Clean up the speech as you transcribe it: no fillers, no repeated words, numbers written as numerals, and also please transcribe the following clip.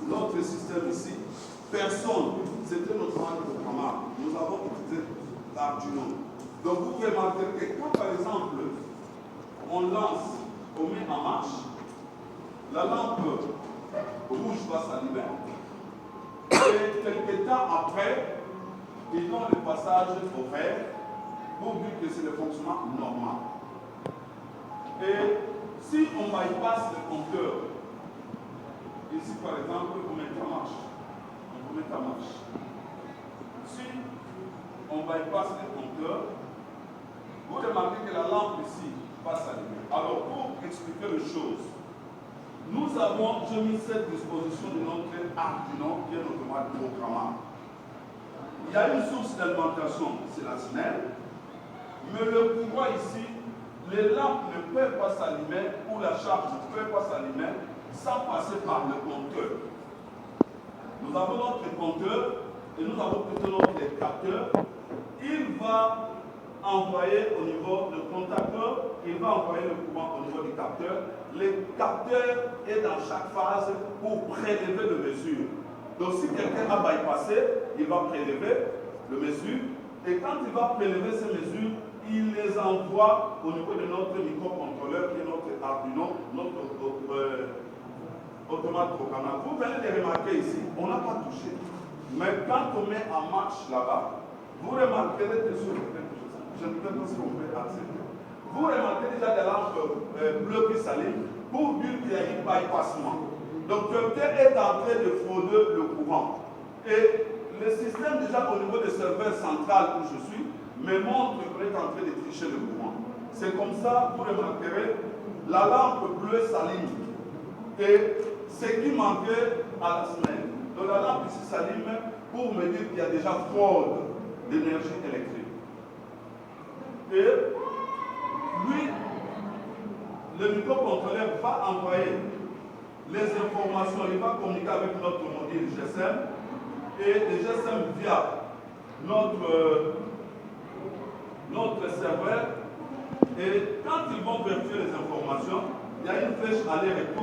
notre système ici, personne, c'était notre manuel programmable. Nous avons utilisé l'Arduino. Donc vous remarquerez que quand par exemple on lance, on met en marche, la lampe rouge va s'allumer. Et quelques temps après, ils donnent le passage au vert pour dire que c'est le fonctionnement normal. Et si on bypasse le compteur, ici par exemple, on met en marche. On met en marche. Si on bypasse le compteur, vous remarquez que la lampe ici va s'allumer. Alors pour expliquer les choses, nous avons, j'ai mis cette disposition de notre Arduino qui est notre mode programmable. Il y a une source d'alimentation, c'est la SNEL, mais le courant ici, les lampes ne peuvent pas s'allumer ou la charge ne peut pas s'allumer sans passer par le compteur. Nous avons notre compteur et nous avons plutôt notre capteur. Il va envoyer au niveau du contacteur, il va envoyer le courant au niveau du capteur. Le capteur est dans chaque phase pour prélever le mesure. Donc si quelqu'un a bypassé, il va prélever le mesure. Et quand il va prélever ces mesures, il les envoie au niveau de notre microcontrôleur qui est notre Arduino, notre automate programmable. Vous venez de remarquer ici, on n'a pas touché. Mais quand on met en marche là-bas, vous remarquerez des choses. Je ne sais pas si on peut accepter. Vous remarquez déjà des lampes bleues qui s'allument pour dire qu'il y a un bypassement. Donc quelqu'un est en train de frauder le courant. Et le système déjà au niveau du serveur central où je suis me montre qu'on est en train de tricher le courant. C'est comme ça, vous remarquerez, la lampe bleue s'allume. Et ce qui manquait à la semaine. Donc la lampe ici s'allume pour me dire qu'il y a déjà fraude d'énergie électrique. Et lui, le microcontrôleur va envoyer les informations, il va communiquer avec notre module GSM et le GSM via notre serveur. Et quand ils vont vérifier les informations, il y a une flèche aller-retour.